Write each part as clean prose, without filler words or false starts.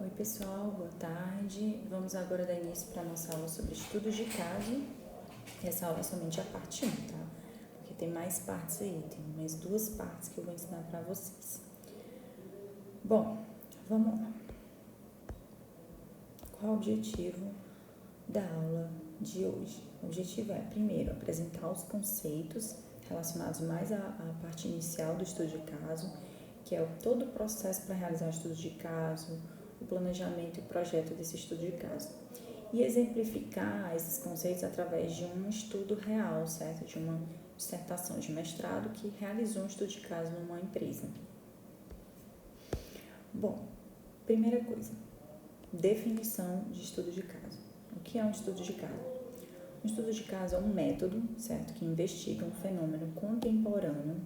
Oi pessoal, boa tarde. Vamos agora dar início para a nossa aula sobre estudos de caso. Essa aula é somente a parte 1, tá? Porque tem mais partes aí, tem mais 2 partes que eu vou ensinar para vocês. Bom, vamos lá. Qual é o objetivo da aula de hoje? O objetivo é, primeiro, apresentar os conceitos relacionados mais à parte inicial do estudo de caso, que é todo o processo para realizar o estudo de caso, o planejamento e o projeto desse estudo de caso. E exemplificar esses conceitos através de um estudo real, certo? De uma dissertação de mestrado que realizou um estudo de caso numa empresa. Bom, primeira coisa, definição de estudo de caso. O que é um estudo de caso? Um estudo de caso é um método, certo? Que investiga um fenômeno contemporâneo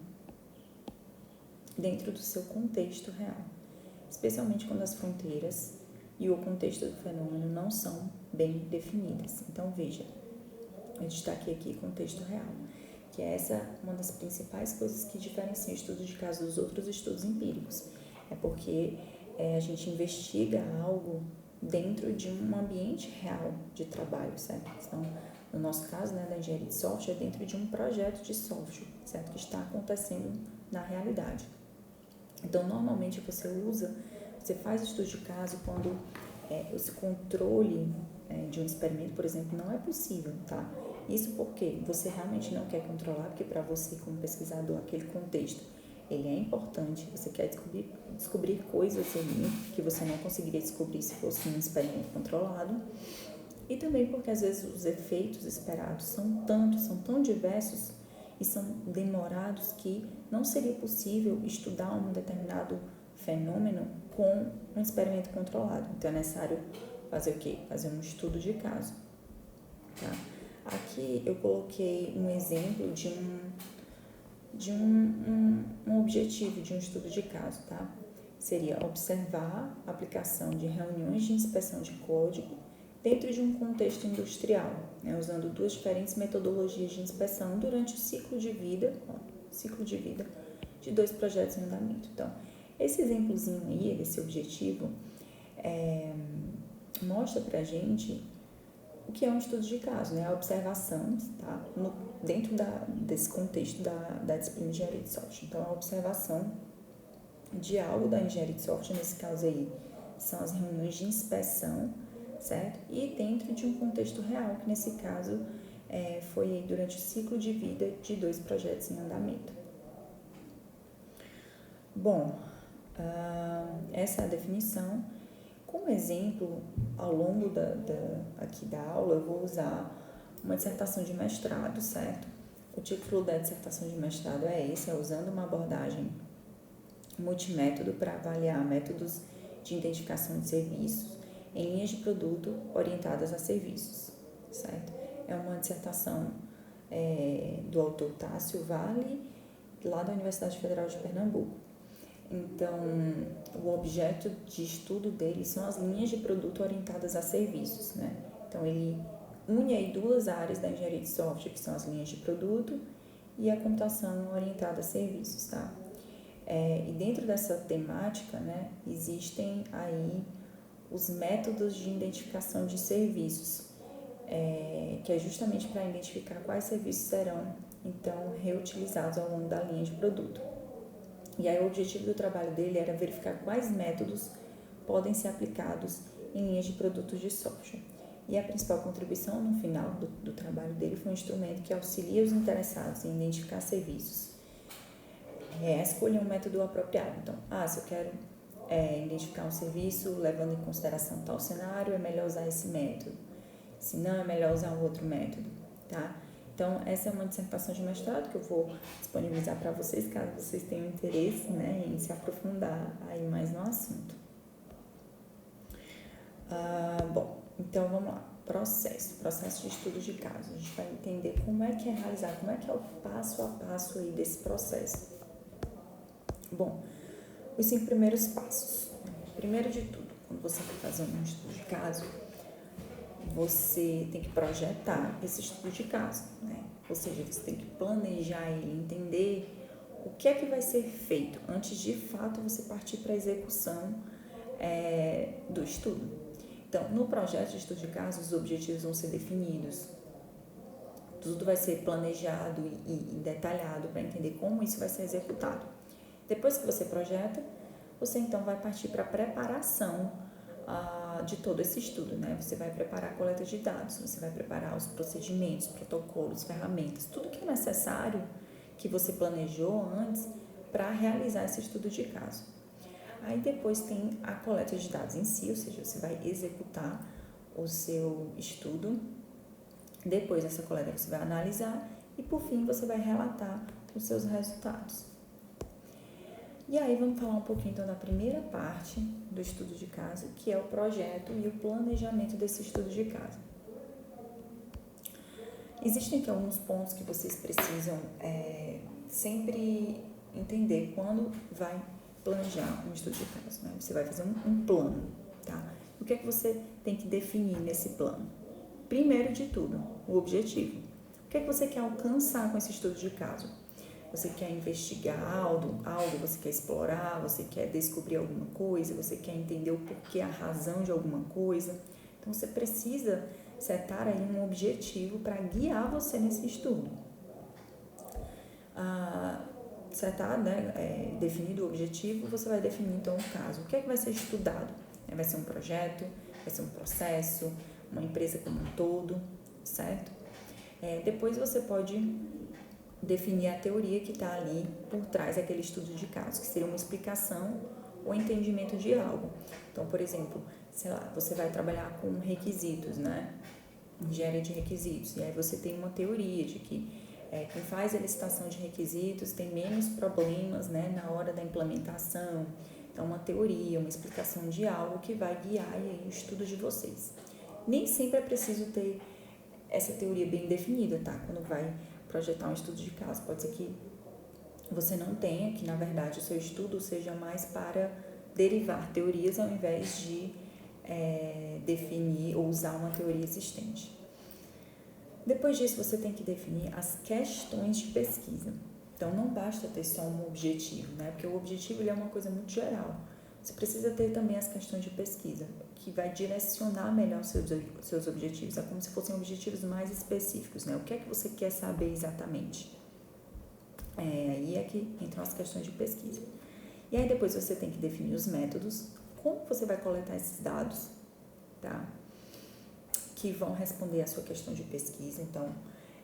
dentro do seu contexto real, especialmente quando as fronteiras e o contexto do fenômeno não são bem definidas. Então, veja, eu destaquei aqui contexto real, que é essa uma das principais coisas que diferencia o estudo de caso dos outros estudos empíricos. É porque a gente investiga algo dentro de um ambiente real de trabalho, certo? Então, no nosso caso, né, da engenharia de software, é dentro de um projeto de software, certo? Que está acontecendo na realidade. Então, normalmente você faz estudo de caso quando esse controle de um experimento, por exemplo, não é possível, tá? Isso porque você realmente não quer controlar, porque para você, como pesquisador, aquele contexto, ele é importante, você quer descobrir coisas ali que você não conseguiria descobrir se fosse um experimento controlado. E também porque, às vezes, os efeitos esperados são tão diversos e são demorados que não seria possível estudar um determinado fenômeno com um experimento controlado. Então, é necessário fazer o quê? Fazer um estudo de caso. Tá? Aqui eu coloquei um exemplo de um objetivo de um estudo de caso, tá? Seria observar a aplicação de reuniões de inspeção de código dentro de um contexto industrial, né, usando 2 diferentes metodologias de inspeção durante o ciclo de vida de 2 projetos em andamento. Então, esse exemplozinho aí, esse objetivo, mostra pra gente o que é um estudo de caso, né? A observação, tá? Dentro desse contexto da disciplina de engenharia de software. Então, a observação de algo da engenharia de software, nesse caso aí, são as reuniões de inspeção, certo? E dentro de um contexto real, que nesse caso foi durante o ciclo de vida de 2 projetos em andamento. Bom, essa é a definição. Como exemplo, ao longo aqui da aula, eu vou usar uma dissertação de mestrado, certo? O título da dissertação de mestrado é esse, usando uma abordagem multimétodo para avaliar métodos de identificação de serviços em linhas de produto orientadas a serviços, certo? É uma dissertação do autor Tássio Vale, lá da Universidade Federal de Pernambuco. Então, o objeto de estudo dele são as linhas de produto orientadas a serviços, né? Então, ele une aí 2 áreas da engenharia de software, que são as linhas de produto e a computação orientada a serviços, tá? E dentro dessa temática, né, existem aí os métodos de identificação de serviços, que é justamente para identificar quais serviços serão, então, reutilizados ao longo da linha de produto. E aí o objetivo do trabalho dele era verificar quais métodos podem ser aplicados em linhas de produtos de software. E a principal contribuição no final do trabalho dele foi um instrumento que auxilia os interessados em identificar serviços. Escolher um método apropriado. Então, se eu quero identificar um serviço levando em consideração tal cenário, é melhor usar esse método. Se não, é melhor usar um outro método, tá? Então, essa é uma dissertação de mestrado que eu vou disponibilizar para vocês, caso vocês tenham interesse, né, em se aprofundar aí mais no assunto. Bom, então vamos lá. Processo de estudo de caso. A gente vai entender como é que é realizado, como é que é o passo a passo aí desse processo. Bom, os 5 primeiros passos. Primeiro de tudo, quando você vai fazer um estudo de caso, você tem que projetar esse estudo de caso, né? Ou seja, você tem que planejar ele, entender o que é que vai ser feito antes de fato você partir para a execução do estudo. Então, no projeto de estudo de caso, os objetivos vão ser definidos, tudo vai ser planejado e detalhado para entender como isso vai ser executado. Depois que você projeta, você então vai partir para a preparação de todo esse estudo, né? Você vai preparar a coleta de dados, você vai preparar os procedimentos, protocolos, ferramentas, tudo que é necessário que você planejou antes para realizar esse estudo de caso. Aí depois tem a coleta de dados em si, ou seja, você vai executar o seu estudo. Depois dessa coleta você vai analisar e por fim você vai relatar os seus resultados. E aí vamos falar um pouquinho então da primeira parte do estudo de caso, que é o projeto e o planejamento desse estudo de caso. Existem aqui alguns pontos que vocês precisam sempre entender quando vai planejar um estudo de caso, né? Você vai fazer um plano, tá? O que é que você tem que definir nesse plano? Primeiro de tudo, o objetivo. O que é que você quer alcançar com esse estudo de caso? Você quer investigar algo, você quer explorar, você quer descobrir alguma coisa, você quer entender o porquê, a razão de alguma coisa. Então, você precisa setar aí um objetivo para guiar você nesse estudo. Definido o objetivo, você vai definir então o caso. O que é que vai ser estudado? Vai ser um projeto, vai ser um processo, uma empresa como um todo, certo? Depois você pode definir a teoria que está ali por trás daquele estudo de caso, que seria uma explicação ou entendimento de algo. Então, por exemplo, sei lá, você vai trabalhar com requisitos, né? Engenharia de requisitos. E aí você tem uma teoria de que quem faz a licitação de requisitos tem menos problemas, né, na hora da implementação. Então, uma teoria, uma explicação de algo que vai guiar aí o estudo de vocês. Nem sempre é preciso ter essa teoria bem definida, tá? Quando vai projetar um estudo de caso, pode ser que você não tenha, que na verdade o seu estudo seja mais para derivar teorias ao invés de definir ou usar uma teoria existente. Depois disso, você tem que definir as questões de pesquisa. Então, não basta ter só um objetivo, né? Porque o objetivo ele é uma coisa muito geral. Você precisa ter também as questões de pesquisa, que vai direcionar melhor os seus objetivos. É como se fossem objetivos mais específicos, né? O que é que você quer saber exatamente? Aí é que entram as questões de pesquisa. E aí depois você tem que definir os métodos, como você vai coletar esses dados, tá? Que vão responder à sua questão de pesquisa. Então,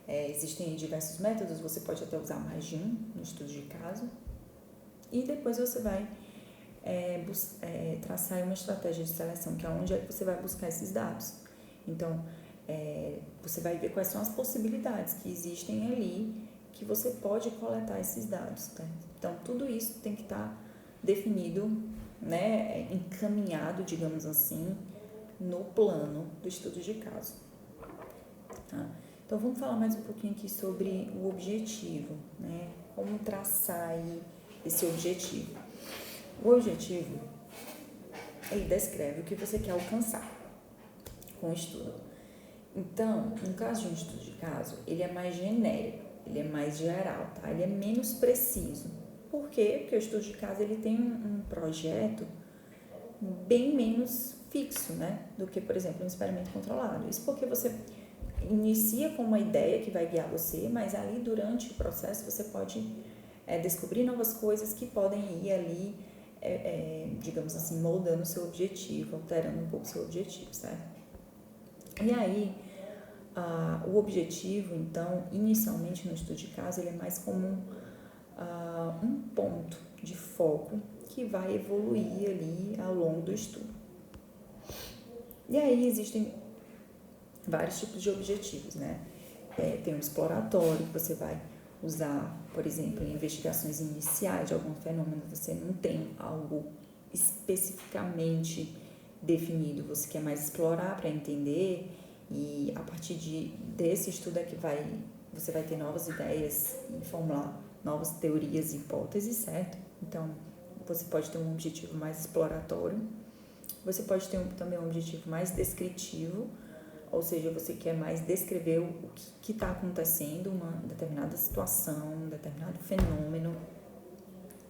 existem diversos métodos, você pode até usar mais de um no estudo de caso. E depois você vai traçar uma estratégia de seleção, que é onde você vai buscar esses dados. Então, você vai ver quais são as possibilidades que existem ali, que você pode coletar esses dados, tá? Então, tudo isso tem que estar definido, né, encaminhado, digamos assim, no plano do estudo de caso. Tá? Então, vamos falar mais um pouquinho aqui sobre o objetivo, né? Como traçar aí esse objetivo. O objetivo, ele descreve o que você quer alcançar com o estudo. Então, no caso de um estudo de caso, ele é mais genérico, ele é mais geral, tá? Ele é menos preciso. Por quê? Porque o estudo de caso, ele tem um projeto bem menos fixo, né? Do que, por exemplo, um experimento controlado. Isso porque você inicia com uma ideia que vai guiar você, mas ali durante o processo você pode descobrir novas coisas que podem ir ali, digamos assim, moldando o seu objetivo, alterando um pouco o seu objetivo, certo? E aí, o objetivo, então, inicialmente no estudo de caso, ele é mais como um ponto de foco que vai evoluir ali ao longo do estudo. E aí existem vários tipos de objetivos, né? Tem um exploratório, que você vai usar, por exemplo, em investigações iniciais de algum fenômeno, você não tem algo especificamente definido, você quer mais explorar para entender, e a partir desse estudo é que você vai ter novas ideias e formular novas teorias e hipóteses, certo? Então, você pode ter um objetivo mais exploratório, você pode ter também um objetivo mais descritivo, ou seja, você quer mais descrever o que está acontecendo, uma determinada situação, um determinado fenômeno,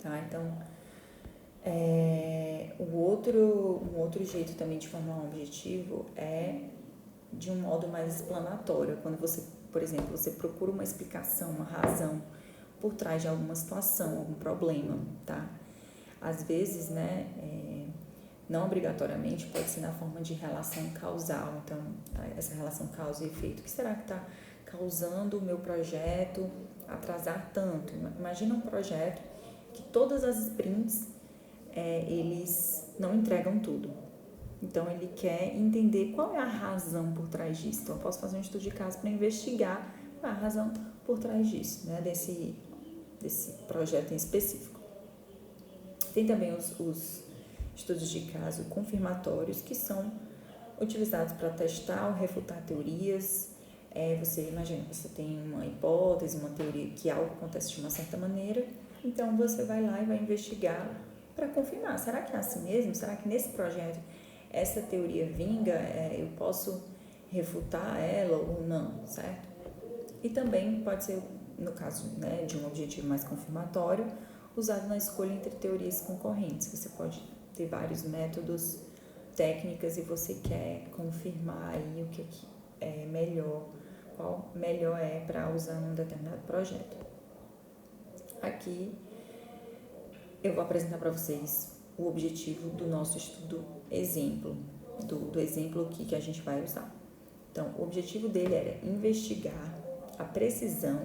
tá? Então, Um outro jeito também de formar um objetivo é de um modo mais explanatório, quando você, por exemplo, você procura uma explicação, uma razão por trás de alguma situação, algum problema, tá? Às vezes, né, não obrigatoriamente pode ser na forma de relação causal, então, essa relação causa e efeito. O que será que está causando o meu projeto atrasar tanto? Imagina um projeto que todas as sprints eles não entregam tudo. Então, ele quer entender qual é a razão por trás disso. Então, eu posso fazer um estudo de caso para investigar qual é a razão por trás disso, né, desse projeto em específico. Tem também os estudos de caso confirmatórios, que são utilizados para testar ou refutar teorias. Você imagina, você tem uma hipótese, uma teoria que algo acontece de uma certa maneira, então você vai lá e vai investigar para confirmar. Será que é assim mesmo? Será que nesse projeto essa teoria vinga? Eu posso refutar ela ou não, certo? E também pode ser, no caso, né, de um objetivo mais confirmatório, usado na escolha entre teorias concorrentes. Você pode ter vários métodos, técnicas, e você quer confirmar aí o que é melhor, qual melhor é para usar num determinado projeto. Aqui eu vou apresentar para vocês o objetivo do nosso estudo exemplo, do exemplo que a gente vai usar. Então, o objetivo dele era investigar a precisão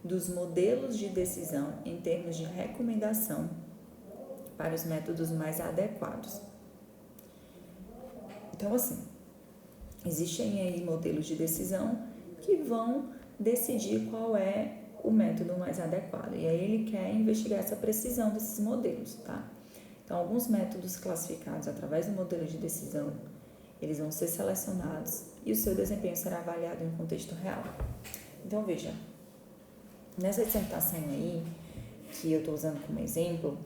dos modelos de decisão em termos de recomendação para os métodos mais adequados. Então, assim, existem aí modelos de decisão que vão decidir qual é o método mais adequado. E aí ele quer investigar essa precisão desses modelos, tá? Então, alguns métodos classificados através do modelo de decisão, eles vão ser selecionados e o seu desempenho será avaliado em um contexto real. Então, veja, nessa dissertação aí, que eu estou usando como exemplo,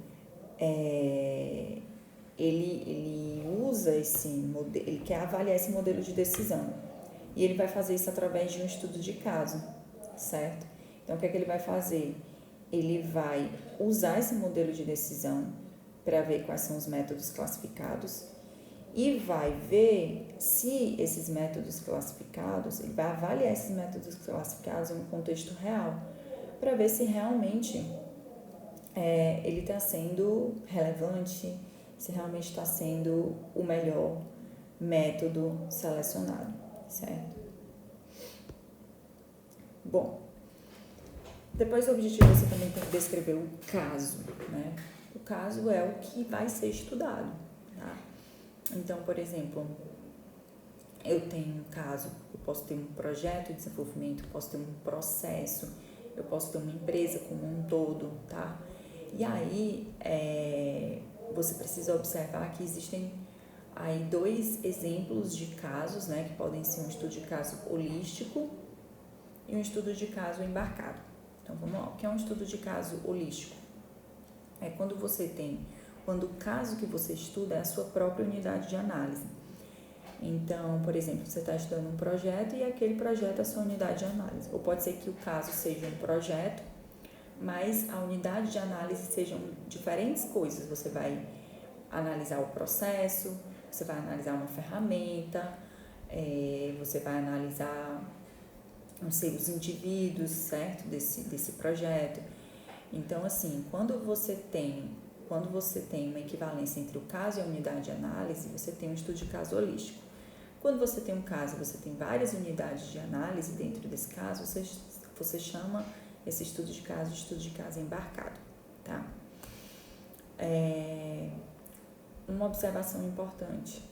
ele usa esse modelo, ele quer avaliar esse modelo de decisão. E ele vai fazer isso através de um estudo de caso, certo? Então, o que é que ele vai fazer? Ele vai usar esse modelo de decisão para ver quais são os métodos classificados e vai ver se esses métodos classificados, ele vai avaliar esses métodos classificados em um contexto real, para ver se realmente ele está sendo relevante, se realmente está sendo o melhor método selecionado, certo? Bom, depois do objetivo você também tem que descrever o caso, né? O caso é o que vai ser estudado, tá? Então, por exemplo, eu tenho um caso, eu posso ter um projeto de desenvolvimento, eu posso ter um processo, eu posso ter uma empresa como um todo, tá? E aí, você precisa observar que existem aí 2 exemplos de casos, né, que podem ser um estudo de caso holístico e um estudo de caso embarcado. Então, vamos lá, o que é um estudo de caso holístico? É quando o caso que você estuda é a sua própria unidade de análise. Então, por exemplo, você está estudando um projeto e aquele projeto é a sua unidade de análise. Ou pode ser que o caso seja um projeto, mas a unidade de análise sejam diferentes coisas. Você vai analisar o processo, você vai analisar uma ferramenta, você vai analisar, não sei, os indivíduos, certo, desse projeto. Então, assim, quando você tem uma equivalência entre o caso e a unidade de análise, você tem um estudo de caso holístico. Quando você tem um caso, você tem várias unidades de análise dentro desse caso, você chama esse estudo de caso embarcado, tá? Uma observação importante,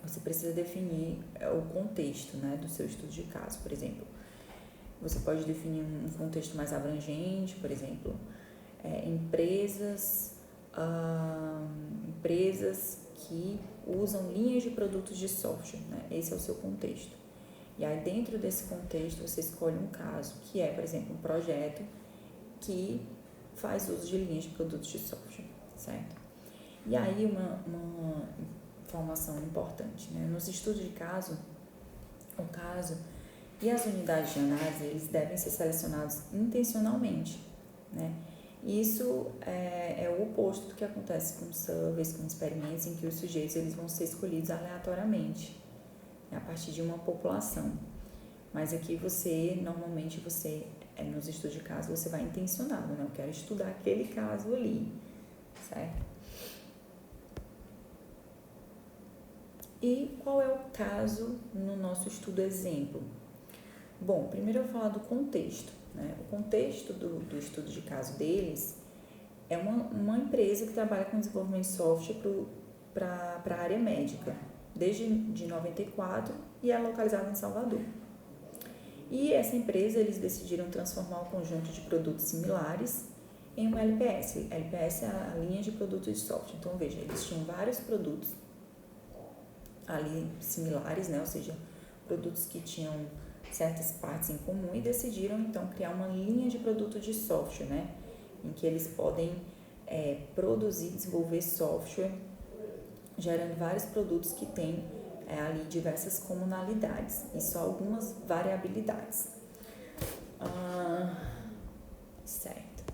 você precisa definir o contexto, né, do seu estudo de caso. Por exemplo, você pode definir um contexto mais abrangente, por exemplo, empresas que usam linhas de produtos de software, né? Esse é o seu contexto. E aí, dentro desse contexto, você escolhe um caso, que é, por exemplo, um projeto que faz uso de linhas de produtos de software, certo? E aí, uma informação importante, né? Nos estudos de caso, o caso e as unidades de análise, eles devem ser selecionados intencionalmente, né? Isso é o oposto do que acontece com surveys, com experimentos em que os sujeitos eles vão ser escolhidos aleatoriamente, a partir de uma população. Mas aqui normalmente nos estudos de caso, você vai intencionado, né? Eu quero estudar aquele caso ali, certo? E qual é o caso no nosso estudo exemplo? Bom, primeiro eu vou falar do contexto, né? O contexto do estudo de caso deles é uma empresa que trabalha com desenvolvimento de software para a área médica, desde 94, e é localizada em Salvador. E essa empresa, eles decidiram transformar o conjunto de produtos similares em um LPS. LPS é a linha de produtos de software. Então, veja, eles tinham vários produtos ali similares, né? Ou seja, produtos que tinham certas partes em comum e decidiram, então, criar uma linha de produtos de software, né? Em que eles podem produzir, desenvolver software, gerando vários produtos que têm ali diversas comunalidades e só algumas variabilidades. Certo.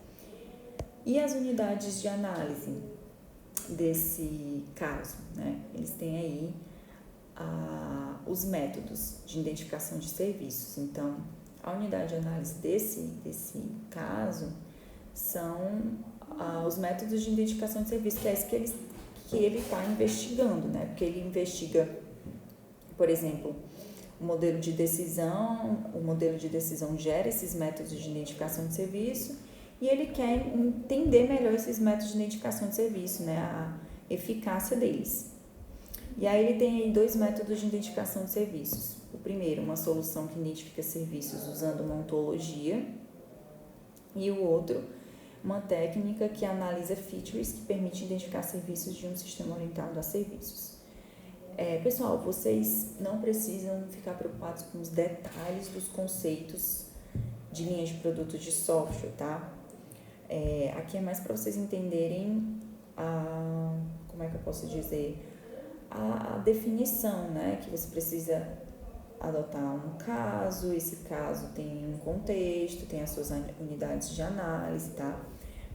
E as unidades de análise desse caso, né? Eles têm aí os métodos de identificação de serviços. Então, a unidade de análise desse caso são os métodos de identificação de serviços, que é isso que ele está investigando, né? Porque ele investiga, por exemplo, o modelo de decisão gera esses métodos de identificação de serviço e ele quer entender melhor esses métodos de identificação de serviço, né? A eficácia deles. E aí ele tem aí 2 métodos de identificação de serviços. O primeiro, uma solução que identifica serviços usando uma ontologia, e o outro, uma técnica que analisa features que permite identificar serviços de um sistema orientado a serviços. Pessoal, vocês não precisam ficar preocupados com os detalhes dos conceitos de linhas de produtos de software, tá? Aqui é mais para vocês entenderem como é que eu posso dizer, a definição, né? Que você precisa adotar um caso, esse caso tem um contexto, tem as suas unidades de análise, tá?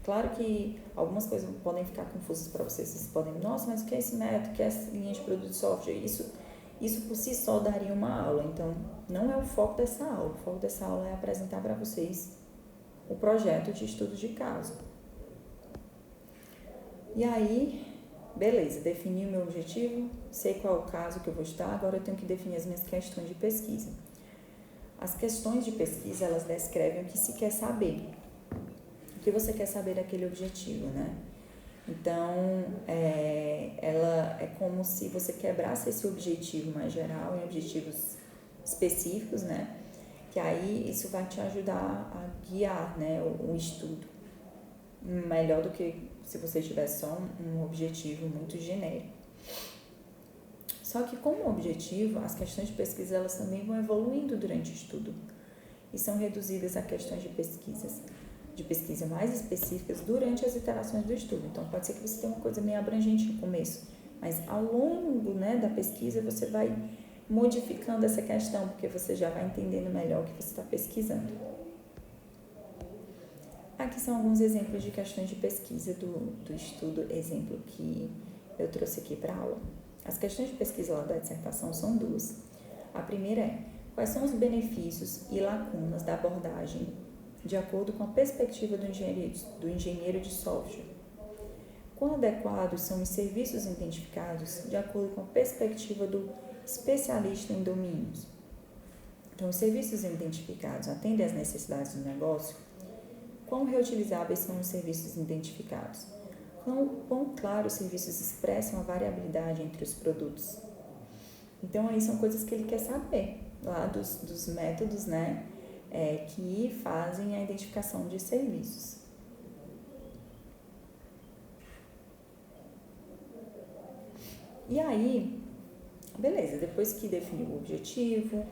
Claro que algumas coisas podem ficar confusas para vocês. Vocês podem, nossa, mas o que é esse método, o que é essa linha de produto de software? Isso por si só daria uma aula. Então, não é o foco dessa aula. O foco dessa aula é apresentar para vocês o projeto de estudo de caso. E aí, beleza, defini o meu objetivo, sei qual é o caso que eu vou estudar, agora eu tenho que definir as minhas questões de pesquisa. As questões de pesquisa, elas descrevem o que se quer saber. O que você quer saber daquele objetivo, né? Então, ela é como se você quebrasse esse objetivo mais geral em objetivos específicos, né? Que aí isso vai te ajudar a guiar, né, o estudo. Melhor do que se você tivesse só um objetivo muito genérico. Só que como objetivo, as questões de pesquisa elas também vão evoluindo durante o estudo e são reduzidas a questões de pesquisa mais específicas durante as iterações do estudo. Então, pode ser que você tenha uma coisa meio abrangente no começo, mas ao longo, né, da pesquisa você vai modificando essa questão, porque você já vai entendendo melhor o que você está pesquisando. Aqui são alguns exemplos de questões de pesquisa do estudo, exemplo que eu trouxe aqui para a aula. As questões de pesquisa lá da dissertação são 2. A primeira é, quais são os benefícios e lacunas da abordagem de acordo com a perspectiva do engenheiro de software? Quão adequados são os serviços identificados de acordo com a perspectiva do especialista em domínios? Então, os serviços identificados atendem às necessidades do negócio? Quão reutilizáveis são os serviços identificados? Quão claro os serviços expressam a variabilidade entre os produtos? Então, aí são coisas que ele quer saber, lá dos métodos, né, que fazem a identificação de serviços. E aí, beleza, depois que definiu o objetivo,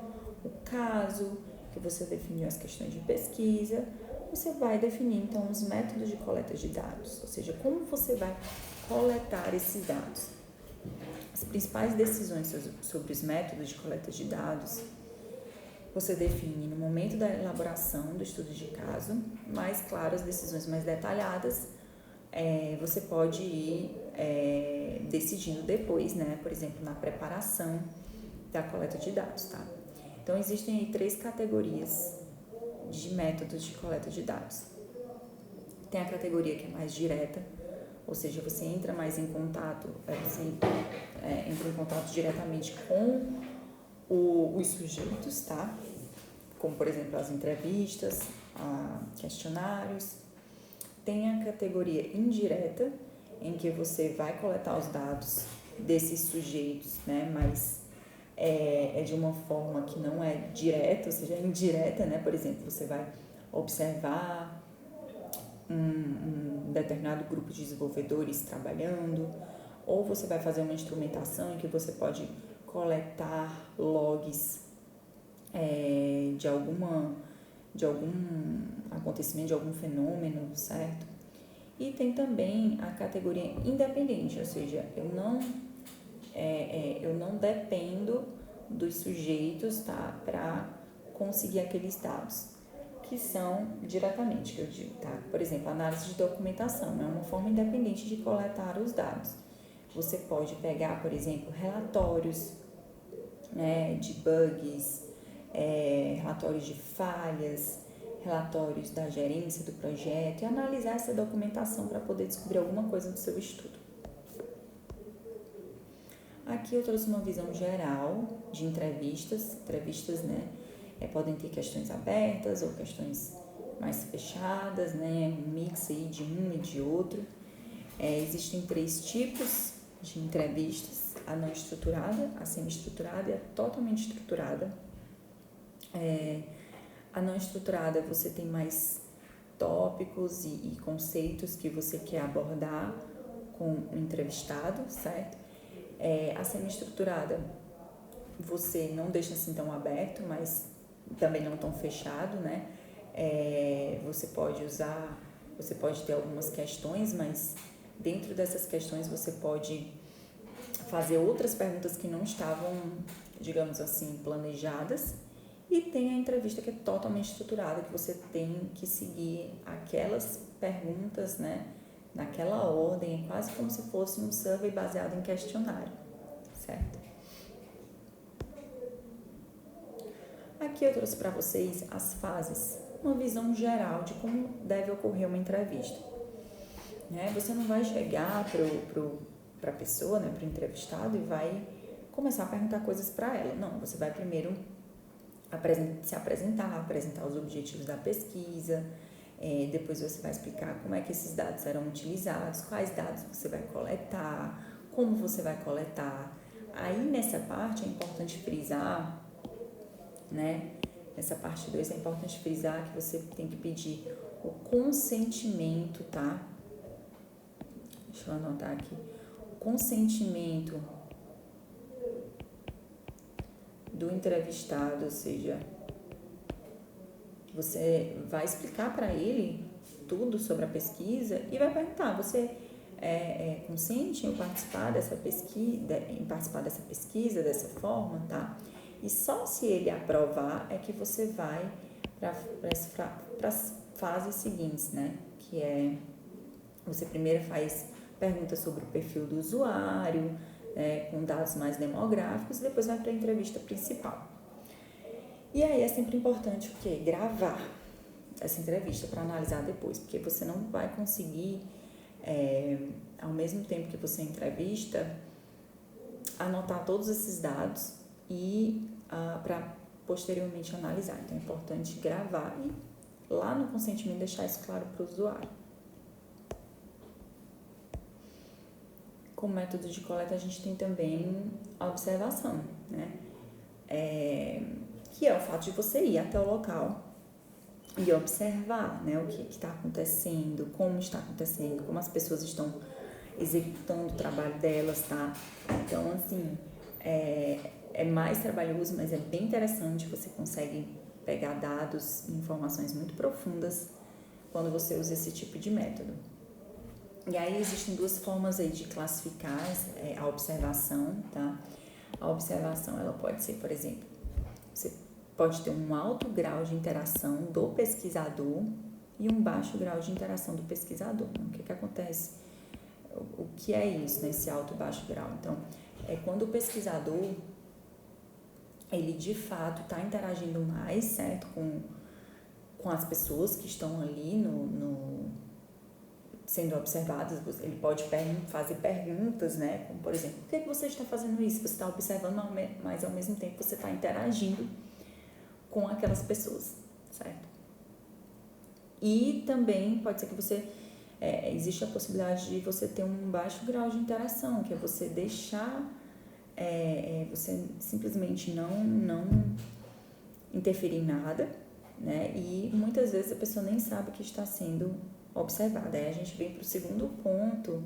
o caso, que você definiu as questões de pesquisa, você vai definir, então, os métodos de coleta de dados, ou seja, como você vai coletar esses dados. As principais decisões sobre os métodos de coleta de dados você define no momento da elaboração do estudo de caso, mais claro, as decisões mais detalhadas, você pode ir decidindo depois, né? Por exemplo, na preparação da coleta de dados, tá? Então, existem aí 3 categorias de métodos de coleta de dados. Tem a categoria que é mais direta, ou seja, você entra mais em contato, entra em contato diretamente com os sujeitos, tá? Como, por exemplo, as entrevistas, questionários. Tem a categoria indireta, em que você vai coletar os dados desses sujeitos, né? Mas de uma forma que não é direta, ou seja, indireta, né? Por exemplo, você vai observar um determinado grupo de desenvolvedores trabalhando, ou você vai fazer uma instrumentação em que você pode coletar logs de algum acontecimento, de algum fenômeno, certo? E tem também a categoria independente, ou seja, eu não dependo dos sujeitos, tá, para conseguir aqueles dados, que são diretamente, que eu digo, tá? Por exemplo, análise de documentação é uma forma independente de coletar os dados. Você pode pegar, por exemplo, relatórios, né, de bugs, relatórios de falhas, relatórios da gerência do projeto e analisar essa documentação para poder descobrir alguma coisa do seu estudo. Aqui eu trouxe uma visão geral de entrevistas, né, podem ter questões abertas ou questões mais fechadas, né, um mix aí de um e de outro. Existem 3 tipos de entrevistas: a não estruturada, a semi-estruturada e a totalmente estruturada. A não estruturada, você tem mais tópicos e conceitos que você quer abordar com o entrevistado, certo? A semi-estruturada, você não deixa assim tão aberto, mas também não tão fechado, né? Você pode ter algumas questões, mas dentro dessas questões você pode fazer outras perguntas que não estavam, digamos assim, planejadas. E tem a entrevista que é totalmente estruturada, que você tem que seguir aquelas perguntas, né, naquela ordem, quase como se fosse um survey baseado em questionário, certo? Aqui eu trouxe para vocês as fases, uma visão geral de como deve ocorrer uma entrevista. Né? Você não vai chegar para a pessoa, né, para o entrevistado, e vai começar a perguntar coisas para ela. Não, você vai primeiro se apresentar os objetivos da pesquisa, depois você vai explicar como é que esses dados serão utilizados, quais dados você vai coletar, como você vai coletar. Aí nessa parte é importante frisar, né? Nessa parte 2 é importante frisar que você tem que pedir o consentimento, tá? Deixa eu anotar aqui. O consentimento do entrevistado, ou seja, você vai explicar para ele tudo sobre a pesquisa e vai perguntar: você consente em participar dessa pesquisa, dessa forma, tá? E só se ele aprovar é que você vai para as fases seguintes, né? Que você primeiro faz perguntas sobre o perfil do usuário, com dados mais demográficos, e depois vai para a entrevista principal. E aí é sempre importante o quê? Gravar essa entrevista para analisar depois, porque você não vai conseguir, ao mesmo tempo que você entrevista, anotar todos esses dados e para posteriormente analisar. Então é importante gravar e lá no consentimento deixar isso claro para o usuário. Como método de coleta, a gente tem também a observação, né? Que é o fato de você ir até o local e observar, né, o que está acontecendo, como está acontecendo, como as pessoas estão executando o trabalho delas, tá? Então, assim, é mais trabalhoso, mas é bem interessante, você consegue pegar dados e informações muito profundas quando você usa esse tipo de método. E aí existem 2 formas aí de classificar a observação, tá? A observação, ela pode ser, por exemplo, você pode ter um alto grau de interação do pesquisador e um baixo grau de interação do pesquisador. Então, o que acontece? O que é isso, né, esse alto e baixo grau? Então, é quando o pesquisador, ele de fato está interagindo mais, certo, com as pessoas que estão ali sendo observadas. Ele pode fazer perguntas, né, como por exemplo, por que você está fazendo isso? Você está observando, mas ao mesmo tempo você está interagindo com aquelas pessoas, certo? E também pode ser que existe a possibilidade de você ter um baixo grau de interação, que é você deixar, você simplesmente não interferir em nada, né? E muitas vezes a pessoa nem sabe que está sendo observada. Aí a gente vem para o segundo ponto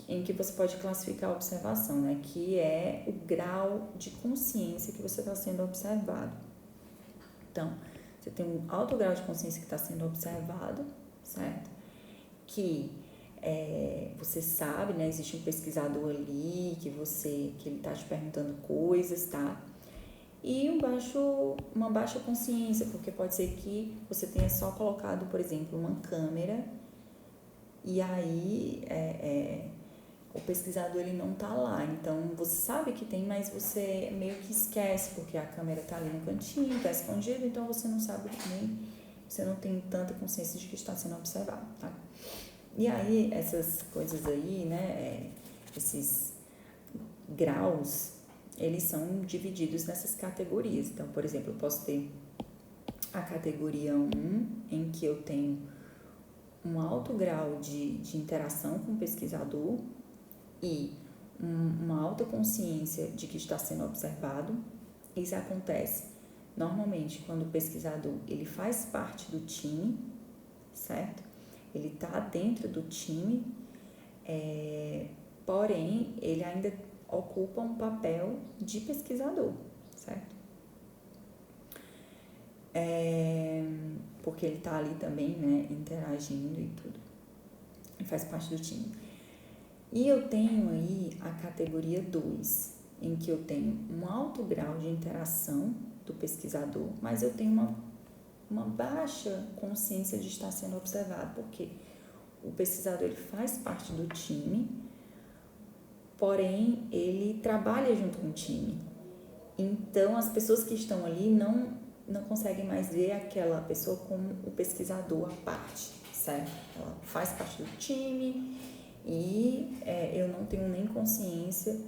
em que você pode classificar a observação, né? Que é o grau de consciência que você está sendo observado. Então, você tem um alto grau de consciência que está sendo observado, certo? Que você sabe, né? Existe um pesquisador ali que ele está te perguntando coisas, tá? E uma baixa consciência, porque pode ser que você tenha só colocado, por exemplo, uma câmera e aí o pesquisador ele não tá lá. Então, você sabe que tem, mas você meio que esquece, porque a câmera tá ali no cantinho, tá escondido, então você não sabe você não tem tanta consciência de que está sendo observado, tá? E aí, essas coisas aí, né, esses graus, eles são divididos nessas categorias. Então, por exemplo, eu posso ter a categoria 1, em que eu tenho um alto grau de interação com o pesquisador e uma alta consciência de que está sendo observado. Isso acontece normalmente quando o pesquisador ele faz parte do time, certo? Ele está dentro do time, porém, ele ainda ocupa um papel de pesquisador, certo? Porque ele está ali também, né, interagindo e tudo. Ele faz parte do time. E eu tenho aí a categoria 2, em que eu tenho um alto grau de interação do pesquisador, mas eu tenho uma baixa consciência de estar sendo observado, porque o pesquisador ele faz parte do time, porém ele trabalha junto com o time. Então as pessoas que estão ali não conseguem mais ver aquela pessoa como o pesquisador à parte, certo? Ela faz parte do time e eu não tenho nem consciência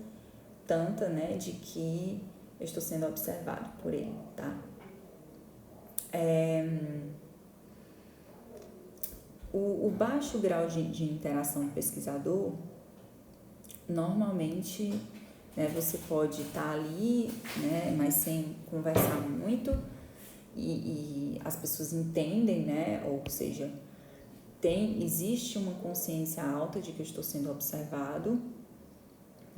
tanta, né, de que eu estou sendo observado por ele, tá? O baixo grau de interação do pesquisador, normalmente, né, você pode estar ali, né, mas sem conversar muito e as pessoas entendem, né, ou seja, existe uma consciência alta de que eu estou sendo observado,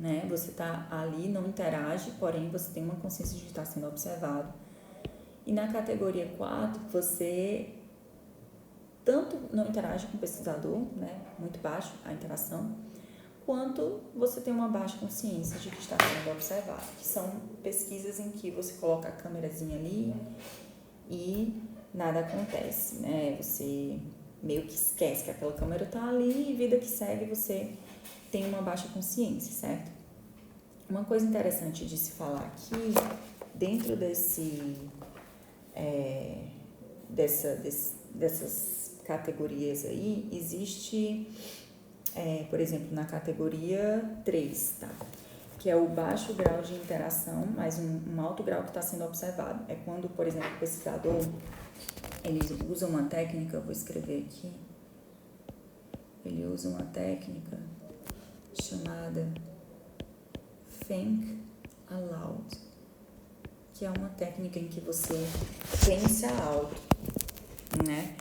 né, você está ali, não interage, porém você tem uma consciência de estar sendo observado. E na categoria 4, você tanto não interage com o pesquisador, né, muito baixo a interação, quanto você tem uma baixa consciência de que está sendo observado, que são pesquisas em que você coloca a câmerazinha ali e nada acontece, né, você meio que esquece que aquela câmera está ali e vida que segue você tem uma baixa consciência, certo? Uma coisa interessante de se falar aqui, dentro dessas categorias aí, existe, por exemplo, na categoria 3, tá? Que é o baixo grau de interação, mas um alto grau que está sendo observado. É quando, por exemplo, o pesquisador, ele usa uma técnica, eu vou escrever aqui, ele usa uma técnica chamada Think Aloud, que é uma técnica em que você pensa alto, né?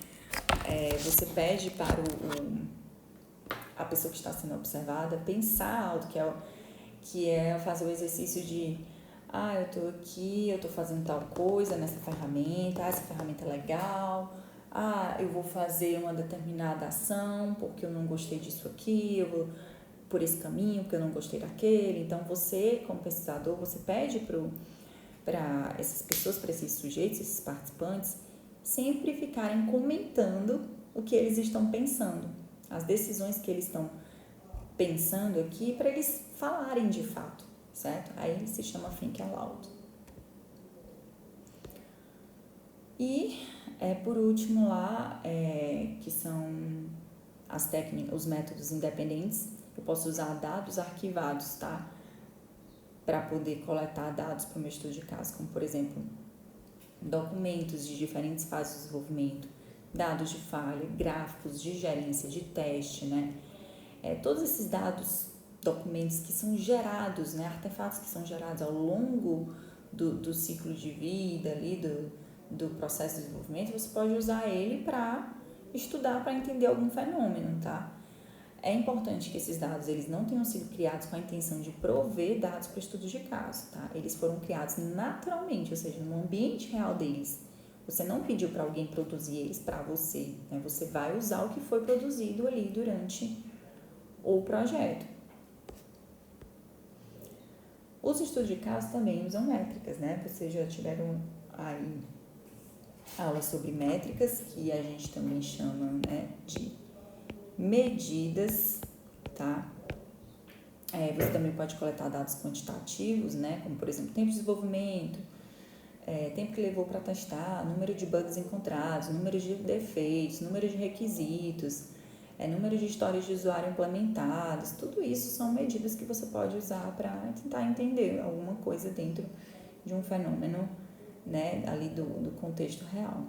Você pede para a pessoa que está sendo observada pensar alto, que é fazer o exercício de eu tô aqui, eu tô fazendo tal coisa nessa ferramenta, essa ferramenta é legal, eu vou fazer uma determinada ação porque eu não gostei disso aqui, eu vou por esse caminho porque eu não gostei daquele. Então você, como pesquisador, você pede para essas pessoas, para esses sujeitos, esses participantes, sempre ficarem comentando o que eles estão pensando, as decisões que eles estão pensando aqui, para eles falarem de fato, certo? Aí se chama Think Aloud. E, por último lá, que são as técnicas, os métodos independentes, eu posso usar dados arquivados, tá? Para poder coletar dados para o meu estudo de caso, como, por exemplo, documentos de diferentes fases do desenvolvimento, dados de falha, gráficos de gerência, de teste, né? Todos esses dados, documentos que são gerados, né? Artefatos que são gerados ao longo do ciclo de vida ali, do processo de desenvolvimento, você pode usar ele para estudar, para entender algum fenômeno, tá? É importante que esses dados eles não tenham sido criados com a intenção de prover dados para estudos de caso, tá? Eles foram criados naturalmente, ou seja, no ambiente real deles. Você não pediu para alguém produzir eles para você, né? Você vai usar o que foi produzido ali durante o projeto. Os estudos de caso também usam métricas, né? Vocês já tiveram aí aulas sobre métricas, que a gente também chama, né, de medidas, tá? Você também pode coletar dados quantitativos, né? Como, por exemplo, tempo de desenvolvimento, tempo que levou para testar, número de bugs encontrados, número de defeitos, número de requisitos, número de histórias de usuário implementadas. Tudo isso são medidas que você pode usar para tentar entender alguma coisa dentro de um fenômeno, né, ali do contexto real.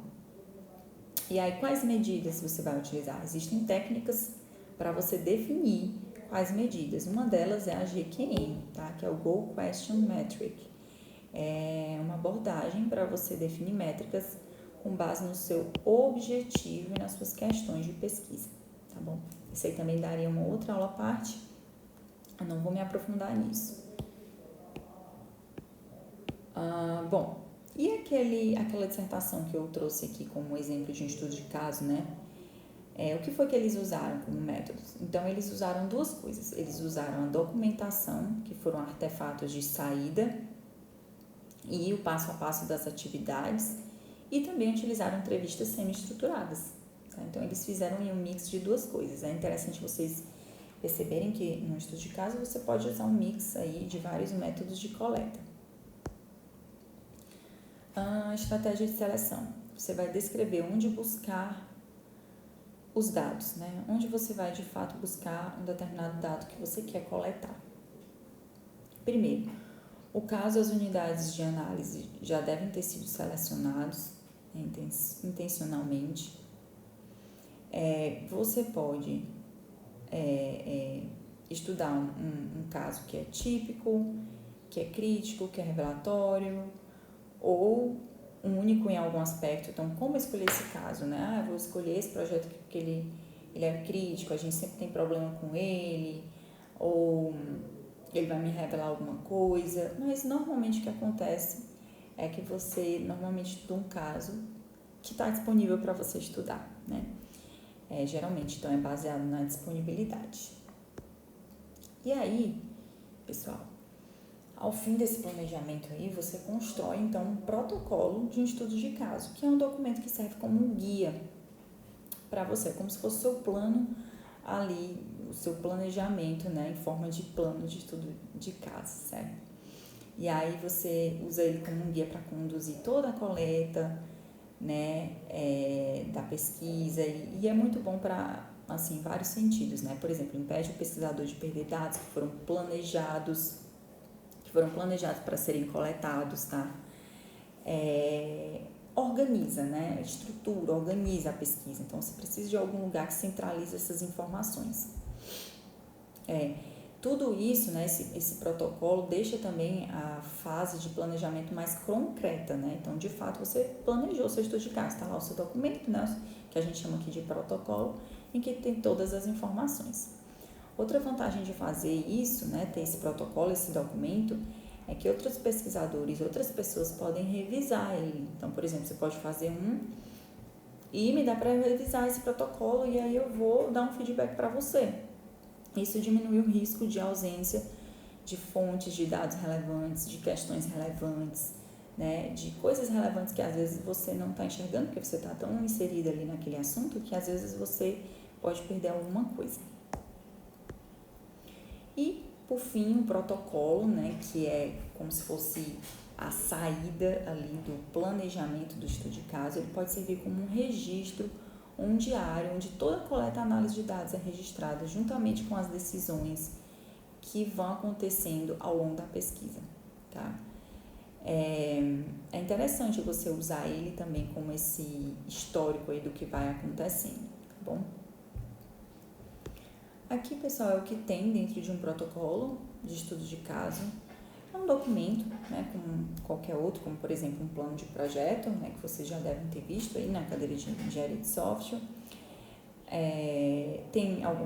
E aí, quais medidas você vai utilizar? Existem técnicas para você definir quais medidas. Uma delas é a GQM, tá? Que é o Goal Question Metric. É uma abordagem para você definir métricas com base no seu objetivo e nas suas questões de pesquisa, tá bom? Isso aí também daria uma outra aula à parte, eu não vou me aprofundar nisso. Bom, e aquela dissertação que eu trouxe aqui como exemplo de um estudo de caso, né? O que foi que eles usaram como métodos? Então, eles usaram duas coisas. Eles usaram a documentação, que foram artefatos de saída, e o passo a passo das atividades, e também utilizaram entrevistas semi-estruturadas. Tá? Então, eles fizeram um mix de duas coisas. É interessante vocês perceberem que no estudo de caso você pode usar um mix aí de vários métodos de coleta. A estratégia de seleção. Você vai descrever onde buscar os dados, né? Onde você vai de fato buscar um determinado dado que você quer coletar. Primeiro, o caso, as unidades de análise já devem ter sido selecionados intencionalmente. Você pode estudar um caso que é típico, que é crítico, que é revelatório, ou um único em algum aspecto. Então, como escolher esse caso, né? Vou escolher esse projeto porque ele é crítico, a gente sempre tem problema com ele, ou ele vai me revelar alguma coisa. Mas, normalmente, o que acontece é que você normalmente estuda um caso que está disponível para você estudar, né? Geralmente, então, é baseado na disponibilidade. E aí, pessoal, ao fim desse planejamento aí, você constrói, então, um protocolo de um estudo de caso, que é um documento que serve como um guia para você, como se fosse o seu plano ali, o seu planejamento, né, em forma de plano de estudo de caso, certo? E aí você usa ele como um guia para conduzir toda a coleta, né, da pesquisa, e é muito bom para, assim, vários sentidos, né? Por exemplo, impede o pesquisador de perder dados que foram planejados para serem coletados, tá? Organiza, né? Estrutura, organiza a pesquisa. Então, você precisa de algum lugar que centralize essas informações. Tudo isso, né? Esse protocolo deixa também a fase de planejamento mais concreta, né? Então, de fato, você planejou seu estudo de caso, está lá o seu documento, né? Que a gente chama aqui de protocolo, em que tem todas as informações. Outra vantagem de fazer isso, né, ter esse protocolo, esse documento, é que outros pesquisadores, outras pessoas podem revisar ele. Então, por exemplo, você pode fazer e me dá para revisar esse protocolo e aí eu vou dar um feedback para você. Isso diminui o risco de ausência de fontes de dados relevantes, de questões relevantes, né, de coisas relevantes que às vezes você não está enxergando, porque você está tão inserida ali naquele assunto que às vezes você pode perder alguma coisa. E, por fim, o protocolo, né, que é como se fosse a saída ali do planejamento do estudo de caso, ele pode servir como um registro, um diário, onde toda a coleta e análise de dados é registrada juntamente com as decisões que vão acontecendo ao longo da pesquisa, tá? É interessante você usar ele também como esse histórico aí do que vai acontecendo, tá bom? Aqui, pessoal, é o que tem dentro de um protocolo de estudo de caso. É um documento, né, como qualquer outro, como por exemplo um plano de projeto, né, que vocês já devem ter visto aí na cadeira de engenharia de software.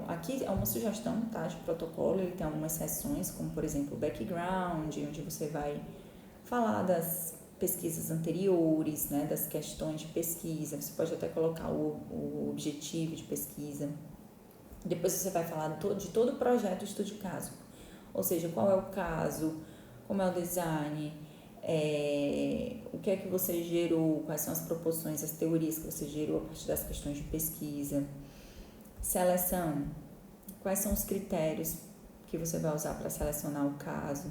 Aqui é uma sugestão, tá, de protocolo. Ele tem algumas seções, como por exemplo o background, onde você vai falar das pesquisas anteriores, né, das questões de pesquisa. Você pode até colocar o objetivo de pesquisa. Depois você vai falar de todo o projeto de estudo de caso, ou seja, qual é o caso, como é o design, o que é que você gerou, quais são as proposições, as teorias que você gerou a partir das questões de pesquisa, seleção, quais são os critérios que você vai usar para selecionar o caso,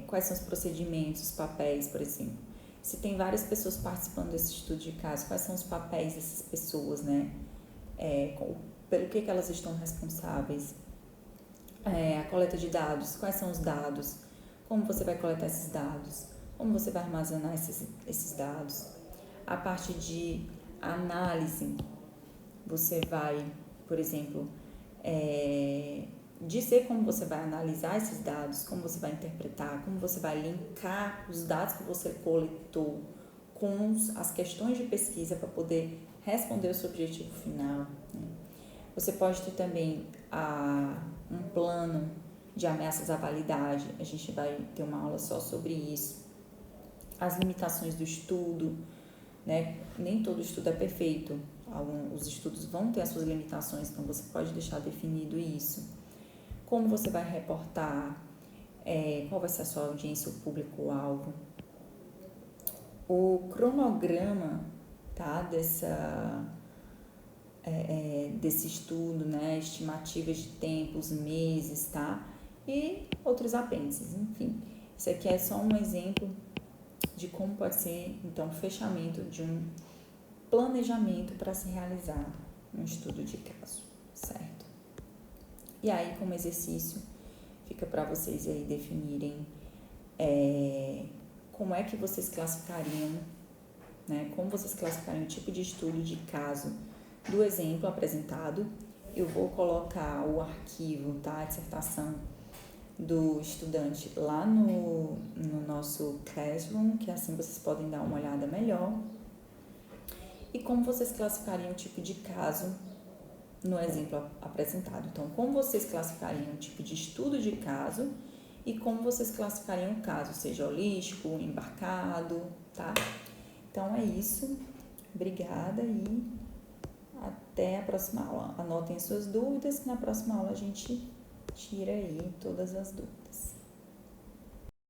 quais são os procedimentos, os papéis, por exemplo. Se tem várias pessoas participando desse estudo de caso, quais são os papéis dessas pessoas, né? Pelo que elas estão responsáveis, a coleta de dados, quais são os dados, como você vai coletar esses dados, como você vai armazenar esses dados. A parte de análise, você vai, por exemplo, dizer como você vai analisar esses dados, como você vai interpretar, como você vai linkar os dados que você coletou com as questões de pesquisa para poder responder o seu objetivo final, né? Você pode ter também um plano de ameaças à validade, a gente vai ter uma aula só sobre isso. As limitações do estudo, né? Nem todo estudo é perfeito, os estudos vão ter as suas limitações, então você pode deixar definido isso. Como você vai reportar, qual vai ser a sua audiência, o público-alvo. O cronograma, tá, desse estudo, né, estimativas de tempos, meses, tá, e outros apêndices, enfim. Isso aqui é só um exemplo de como pode ser, então, o fechamento de um planejamento para se realizar um estudo de caso, certo? E aí, como exercício, fica para vocês aí definirem como é que vocês classificariam, né, como vocês classificariam o tipo de estudo de caso do exemplo apresentado. Eu vou colocar o arquivo, tá, a dissertação do estudante lá no nosso Classroom, que assim vocês podem dar uma olhada melhor. E como vocês classificariam o tipo de caso no exemplo apresentado. Então, como vocês classificariam o tipo de estudo de caso e como vocês classificariam o caso, seja holístico, embarcado, tá? Então, é isso. Obrigada e até a próxima aula. Anotem suas dúvidas, que na próxima aula a gente tira aí todas as dúvidas.